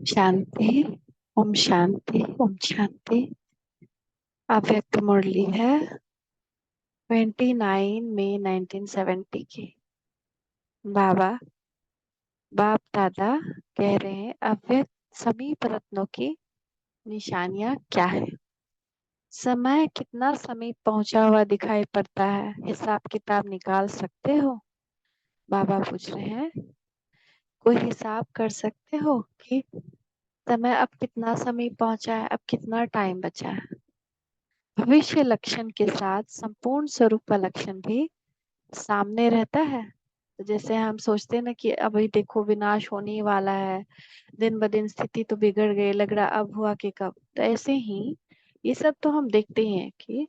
शांति। ओम शांति। ओम शांति। अव्यक्त मुरली है 29 मई 1970 की। बाबा बाप दादा कह रहे हैं अव्यक्त समीप रत्नों की निशानियां क्या है। समय कितना समीप पहुंचा हुआ दिखाई पड़ता है, हिसाब किताब निकाल सकते हो? बाबा पूछ रहे हैं कोई हिसाब कर सकते हो कि समय अब कितना समीप पहुंचा है, अब कितना टाइम बचा है? भविष्य लक्षण के साथ संपूर्ण स्वरूप का लक्षण भी सामने रहता है। तो जैसे हम सोचते हैं ना कि अभी देखो विनाश होने ही वाला है, दिन ब दिन स्थिति तो बिगड़ गई, लग रहा अब हुआ कि कब। तो ऐसे ही ये सब तो हम देखते ही हैं कि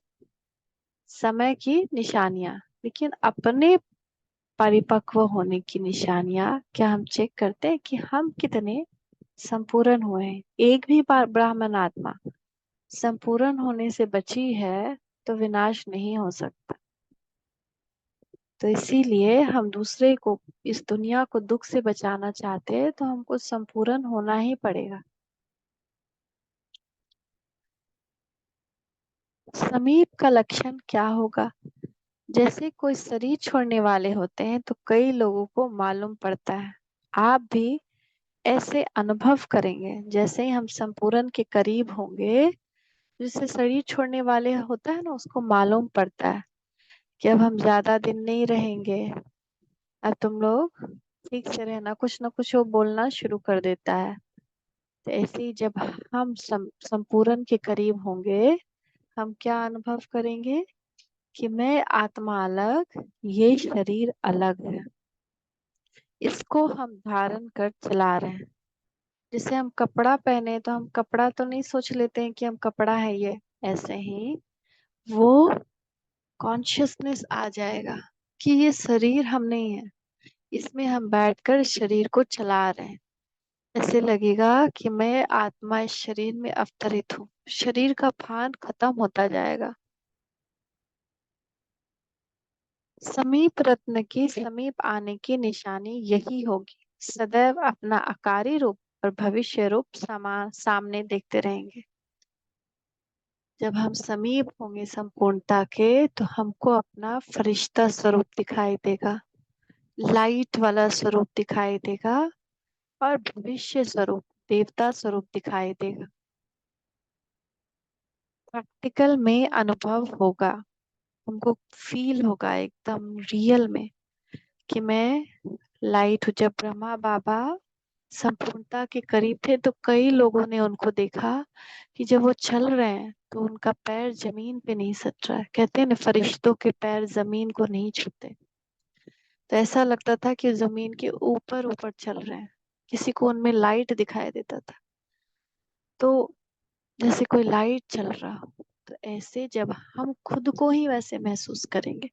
समय की निशानियां, लेकिन अपने परिपक्व होने की निशानियां क्या हम चेक करते हैं कि हम कितने संपूर्ण हुए हैं? एक भी बार ब्राह्मण आत्मा संपूर्ण होने से बची है तो विनाश नहीं हो सकता। तो इसीलिए हम दूसरे को, इस दुनिया को दुख से बचाना चाहते हैं तो हमको संपूर्ण होना ही पड़ेगा। समीप का लक्षण क्या होगा? जैसे कोई शरीर छोड़ने वाले होते हैं तो कई लोगों को मालूम पड़ता है। आप भी ऐसे अनुभव करेंगे जैसे ही हम संपूर्ण के करीब होंगे। जिससे शरीर छोड़ने वाले होता है ना, उसको मालूम पड़ता है कि अब हम ज्यादा दिन नहीं रहेंगे, अब तुम लोग ठीक से रहना। कुछ ना कुछ वो बोलना शुरू कर देता है। तो ऐसे ही जब हम संपूर्ण के करीब होंगे, हम क्या अनुभव करेंगे कि मैं आत्मा अलग, ये शरीर अलग है, इसको हम धारण कर चला रहे हैं। जैसे हम कपड़ा पहने तो हम कपड़ा तो नहीं सोच लेते हैं कि हम कपड़ा है ये। ऐसे ही वो कॉन्शियसनेस आ जाएगा कि ये शरीर हम नहीं है, इसमें हम बैठकर इस शरीर को चला रहे हैं। ऐसे लगेगा कि मैं आत्मा इस शरीर में अवतरित हूँ। शरीर का भान खत्म होता जाएगा। समीप रत्न की समीप आने की निशानी यही होगी। सदैव अपना आकारी रूप और भविष्य रूप सामने देखते रहेंगे। जब हम समीप होंगे संपूर्णता के तो हमको अपना फरिश्ता स्वरूप दिखाई देगा, लाइट वाला स्वरूप दिखाई देगा, और भविष्य स्वरूप देवता स्वरूप दिखाई देगा। प्रैक्टिकल में अनुभव होगा, हमको फील होगा एकदम रियल में कि मैं लाइट हूँ। जब ब्रह्मा बाबा संपूर्णता के करीब थे तो कई लोगों ने उनको देखा कि जब वो चल रहे हैं तो उनका पैर जमीन पे नहीं सट रहा है। कहते हैं ना, फरिश्तों के पैर जमीन को नहीं छूते। तो ऐसा लगता था कि जमीन के ऊपर ऊपर चल रहे हैं। किसी को उनमें लाइट दिखाई देता था, तो जैसे कोई लाइट चल रहा हो। तो ऐसे जब हम खुद को ही वैसे महसूस करेंगे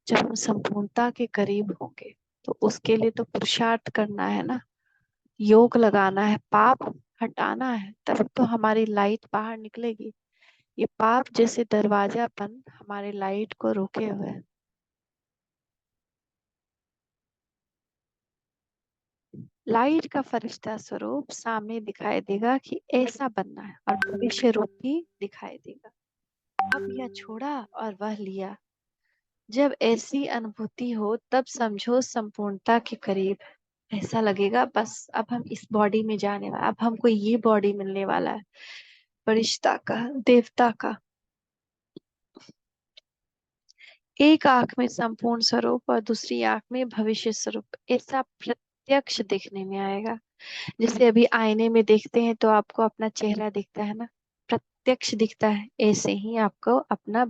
जब हम संपूर्णता के करीब होंगे, तो उसके लिए तो पुरुषार्थ करना है ना, योग लगाना है, पाप हटाना है, तब तो हमारी लाइट बाहर निकलेगी। ये पाप जैसे दरवाजापन हमारे लाइट को रोके हुए है। लाइट का फरिश्ता स्वरूप सामने दिखाई देगा कि ऐसा बनना है, और भविष्य रूप भी दिखाई देगा। अब यह छोड़ा और वह लिया। जब ऐसी अनुभूति हो तब समझो संपूर्णता के करीब है। ऐसा लगेगा बस अब हम इस बॉडी में जाने वाला, अब हमको ये बॉडी मिलने वाला है, फरिश्ता का, देवता का। एक आंख में संपूर्ण स्वरूप और दूसरी आंख में भविष्य स्वरूप, ऐसा प्रत्यक्ष देखने में आएगा। जैसे अभी आईने में देखते हैं तो आपको अपना चेहरा दिखता है ना, प्रत्यक्ष दिखता है। ऐसे ही आपको अपना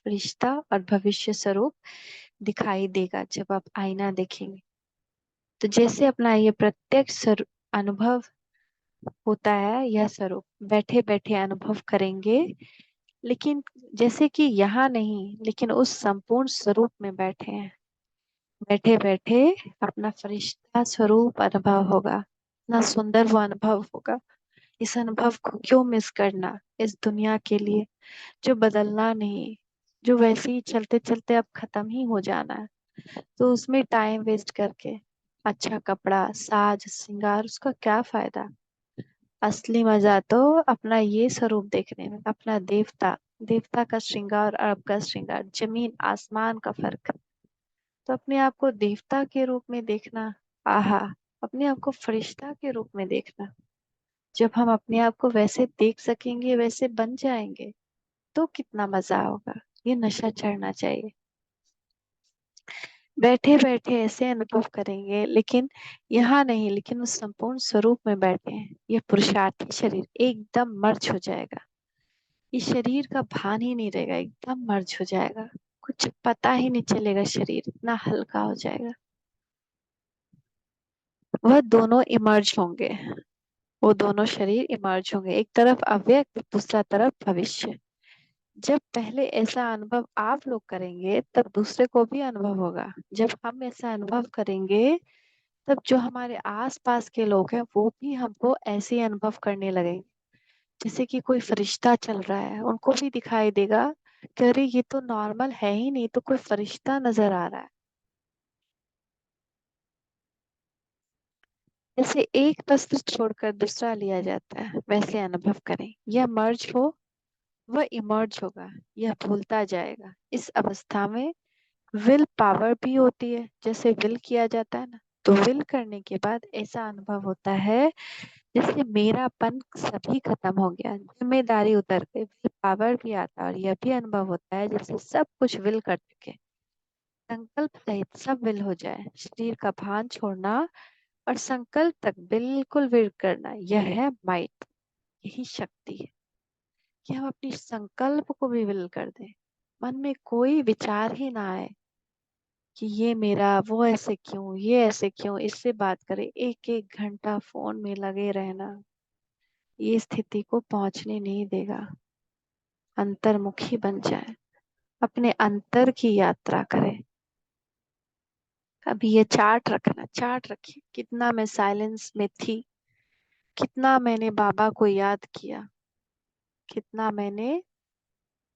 रिश्ता और भविष्य स्वरूप दिखाई देगा जब आप आईना देखेंगे। तो जैसे अपना ये प्रत्यक्ष अनुभव होता है, यह स्वरूप बैठे बैठे अनुभव करेंगे। लेकिन जैसे कि यहाँ नहीं, लेकिन उस संपूर्ण स्वरूप में बैठे हैं। बैठे बैठे अपना फरिश्ता स्वरूप अनुभव होगा। इतना सुंदर वो अनुभव होगा। इस अनुभव को क्यों मिस करना इस दुनिया के लिए जो बदलना नहीं, जो वैसे ही चलते चलते अब खत्म ही हो जाना है। तो उसमें टाइम वेस्ट करके अच्छा कपड़ा, साज, श्रृंगार, उसका क्या फायदा? असली मजा तो अपना ये स्वरूप देखने में, अपना देवता, देवता का श्रृंगार और आपका श्रृंगार, जमीन आसमान का फर्क। तो अपने आप को देवता के रूप में देखना, आहा, अपने आप को फरिश्ता के रूप में देखना। जब हम अपने आप को वैसे देख सकेंगे, वैसे बन जाएंगे, तो कितना मजा होगा। ये नशा चढ़ना चाहिए। बैठे बैठे ऐसे अनुभव करेंगे, लेकिन यहाँ नहीं, लेकिन उस संपूर्ण स्वरूप में बैठे हैं। ये पुरुषार्थी शरीर एकदम मर्ज हो जाएगा। इस शरीर का भान ही नहीं रहेगा, एकदम मर्ज हो जाएगा। कुछ पता ही नहीं चलेगा, शरीर इतना हल्का हो जाएगा। वह दोनों इमर्ज होंगे, वो दोनों शरीर इमर्ज होंगे, एक तरफ अव्यक्त, दूसरा तरफ भविष्य। जब पहले ऐसा अनुभव आप लोग करेंगे, तब दूसरे को भी अनुभव होगा। जब हम ऐसा अनुभव करेंगे, तब जो हमारे आस पास के लोग हैं वो भी हमको ऐसे ही अनुभव करने लगेंगे। जैसे कि कोई फरिश्ता चल रहा है, उनको भी दिखाई देगा कि अरे ये तो नॉर्मल है ही नहीं, तो कोई फरिश्ता नजर आ रहा है। जैसे एक वस्त्र छोड़कर दूसरा लिया जाता है, वैसे अनुभव करें। यह मर्ज हो, वह इमर्ज होगा, यह भूलता जाएगा। इस अवस्था में विल पावर भी होती है। जैसे विल किया जाता है ना, तो विल करने के बाद ऐसा अनुभव होता है जैसे मेरापन सभी खत्म हो गया, जिम्मेदारी उतर गई, विल पावर भी आता है। और यह भी अनुभव होता है जैसे सब कुछ विल कर चुके, संकल्प सहित सब विल हो जाए। शरीर का भान छोड़ना और संकल्प तक बिल्कुल विल करना, यह है माइट। यही शक्ति है कि हम अपनी संकल्प को भी विल कर दें। मन में कोई विचार ही ना आए कि ये मेरा, वो ऐसे क्यों, ये ऐसे क्यों, इससे बात करें। एक एक घंटा फोन में लगे रहना ये स्थिति को पहुंचने नहीं देगा। अंतर्मुखी बन जाए, अपने अंतर की यात्रा करें। अभी ये चार्ट रखना, चार्ट रखिए, कितना मैं साइलेंस में थी, कितना मैंने बाबा को याद किया, कितना मैंने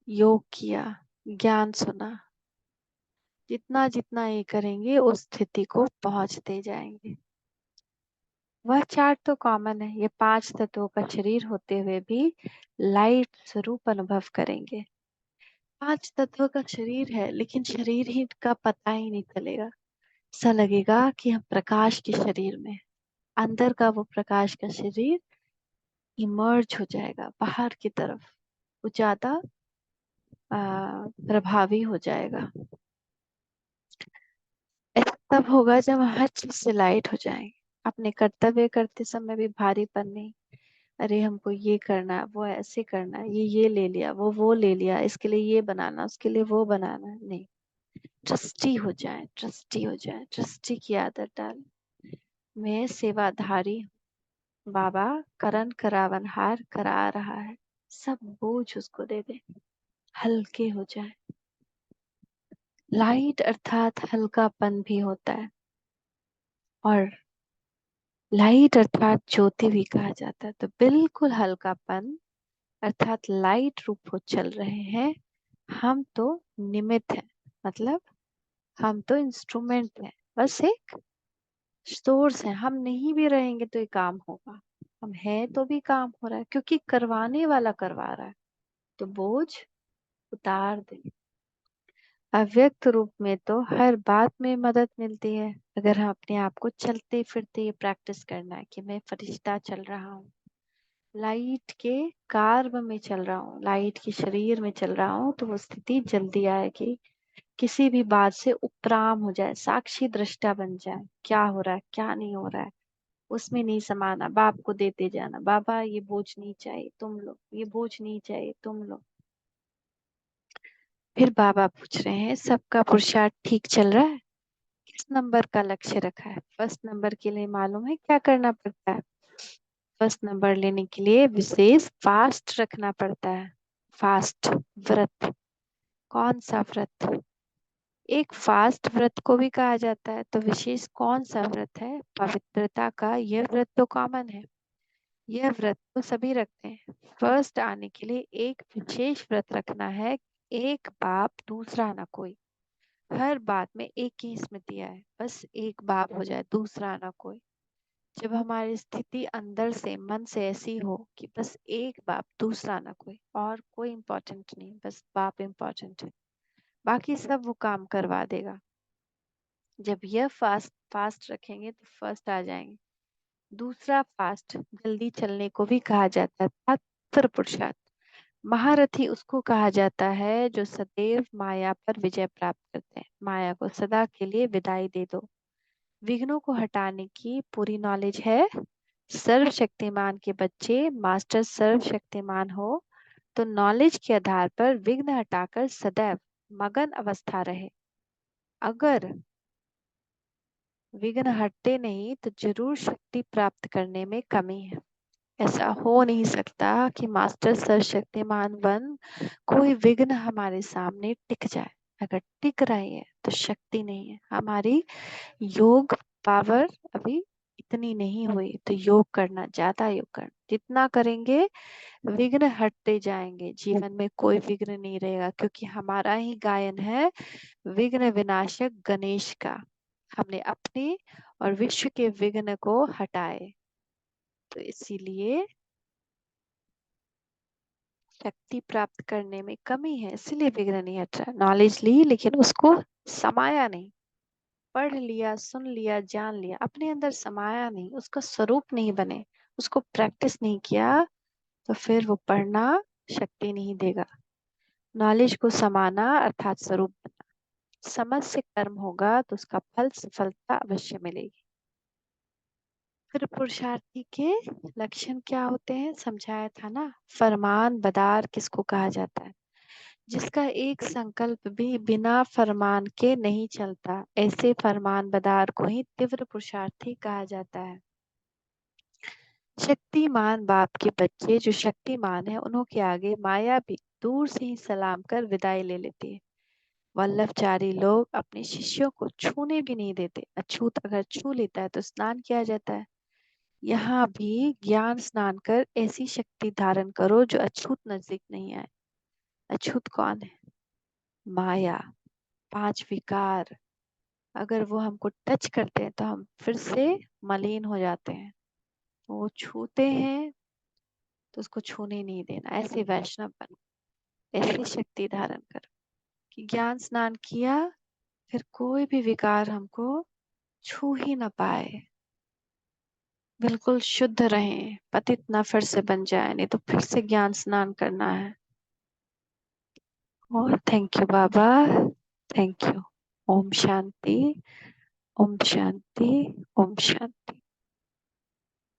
योग किया, ज्ञान सुना। जितना जितना ये करेंगे, उस स्थिति को पहुंचते जाएंगे। वह चार्ट तो कॉमन है, ये 5 तत्वों का शरीर होते हुए भी लाइट स्वरूप अनुभव करेंगे। 5 तत्वों का शरीर है, लेकिन शरीर ही का पता ही नहीं चलेगा। ऐसा लगेगा कि हम प्रकाश के शरीर में, अंदर का वो प्रकाश का शरीर इमर्ज हो जाएगा बाहर की तरफ। वो ज्यादा प्रभावी हो जाएगा। ऐसा तब होगा जब हम हर चीज से लाइट हो जाएंगे। अपने कर्तव्य करते समय भी भारीपन नहीं। अरे हमको ये करना है, वो ऐसे करना है, ये ले लिया, वो ले लिया, इसके लिए ये बनाना, उसके लिए वो बनाना, नहीं। ट्रस्टी हो जाए, ट्रस्टी हो जाए, ट्रस्टी की आदत डाल। मैं सेवाधारी हूँ, बाबा करण करावनहार करा रहा है, सब बोझ उसको दे दे, हल्के हो जाए। लाइट अर्थात हल्कापन भी होता है, और लाइट अर्थात ज्योति भी कहा जाता है। तो बिल्कुल हल्कापन अर्थात लाइट रूप हो चल रहे हैं। हम तो निमित्त हैं, मतलब हम तो इंस्ट्रूमेंट हैं, बस एक सोर्स है। हम नहीं भी रहेंगे तो ये काम होगा, हम हैं तो भी काम हो रहा है, क्योंकि करवाने वाला करवा रहा है। तो बोझ उतार दे। अव्यक्त रूप में तो हर बात में मदद मिलती है। अगर हम अपने आप को चलते फिरते ये प्रैक्टिस करना है कि मैं फरिश्ता चल रहा हूँ, लाइट के कार्ब में चल रहा हूँ, लाइट के शरीर में चल रहा हूँ, तो वो स्थिति जल्दी आएगी। किसी भी बात से उपराम हो जाए, साक्षी दृष्टा बन जाए, क्या हो रहा है क्या नहीं हो रहा है, उसमें नहीं समाना। बाप को देते जाना, बाबा ये बोझ नहीं चाहिए तुम लो, ये बोझ नहीं चाहिए तुम लो। फिर बाबा पूछ रहे हैं, सबका पुरुषार्थ ठीक चल रहा है? किस नंबर का लक्ष्य रखा है? फर्स्ट नंबर के लिए मालूम है क्या करना पड़ता है? फर्स्ट नंबर लेने के लिए विशेष फास्ट रखना पड़ता है। फास्ट, व्रत। कौन सा व्रत? एक फास्ट व्रत को भी कहा जाता है। तो विशेष कौन सा व्रत है? पवित्रता का। यह व्रत तो कॉमन है, यह व्रत तो सभी रखते हैं। फर्स्ट आने के लिए एक विशेष व्रत रखना है। एक बाप दूसरा ना कोई। हर बात में एक ही स्मृति आए, बस एक बाप हो जाए, दूसरा ना कोई। जब हमारी स्थिति अंदर से मन से ऐसी हो कि बस एक बाप, दूसरा ना कोई, और कोई इम्पोर्टेंट नहीं, बस बाप इम्पोर्टेंट है, बाकी सब वो काम करवा देगा। जब यह फास्ट फास्ट रखेंगे तो फर्स्ट आ जाएंगे। दूसरा फास्ट जल्दी चलने को भी कहा जाता है, तत्पर पुरुषार्थ। महारथी उसको कहा जाता है जो सदैव माया पर विजय प्राप्त करते हैं। माया को सदा के लिए विदाई दे दो। विघ्नों को हटाने की पूरी नॉलेज है। सर्वशक्तिमान के बच्चे मास्टर सर्वशक्तिमान हो तो नॉलेज के आधार पर विघ्न हटाकर सदैव मगन अवस्था रहे। अगर विघ्न हटते नहीं तो जरूर शक्ति प्राप्त करने में कमी है। ऐसा हो नहीं सकता कि मास्टर सर्वशक्तिमान बन कोई विघ्न हमारे सामने टिक जाए। अगर टिक रही है तो शक्ति नहीं है। हमारी योग पावर अभी इतनी नहीं हुई, तो योग करना, ज्यादा योग करना, जितना करेंगे विघ्न हटते जाएंगे। जीवन में कोई विघ्न नहीं रहेगा, क्योंकि हमारा ही गायन है विघ्न विनाशक गणेश का। हमने अपने और विश्व के विघ्न को हटाए, तो इसीलिए शक्ति प्राप्त करने में कमी है, इसलिए विघ्न नहीं हट रहा। नॉलेज ली लेकिन उसको समाया नहीं। पढ़ लिया, सुन लिया, जान लिया, अपने अंदर समाया नहीं, उसका स्वरूप नहीं बने, उसको प्रैक्टिस नहीं किया, तो फिर वो पढ़ना शक्ति नहीं देगा। नॉलेज को समाना अर्थात स्वरूप बनना। समझ से कर्म होगा तो उसका फल सफलता अवश्य मिलेगी। फिर पुरुषार्थी के लक्षण क्या होते हैं समझाया था ना। फरमान बदार किसको कहा जाता है? जिसका एक संकल्प भी बिना फरमान के नहीं चलता, ऐसे फरमान बदार को ही तीव्र पुरुषार्थी कहा जाता है। शक्तिमान बाप के बच्चे जो शक्तिमान है, उन्हों के आगे माया भी दूर से ही सलाम कर विदाई ले लेती है। वल्लभचारी लोग अपने शिष्यों को छूने भी नहीं देते। अछूत अगर छू लेता है तो स्नान किया जाता है। यहाँ भी ज्ञान स्नान कर ऐसी शक्ति धारण करो जो अछूत नजदीक नहीं आए। अछूत कौन है? माया, पांच विकार। अगर वो हमको टच करते हैं तो हम फिर से मलिन हो जाते हैं। वो छूते हैं तो उसको छूने नहीं देना। ऐसे वैष्णव बनो, ऐसी शक्ति धारण करो कि ज्ञान स्नान किया, फिर कोई भी विकार हमको छू ही ना पाए। बिल्कुल शुद्ध रहें, पतित ना फिर से बन जाए, नहीं तो फिर से ज्ञान स्नान करना है। और थैंक यू बाबा, थैंक यू। ओम शांति, ओम शांति, ओम शांति।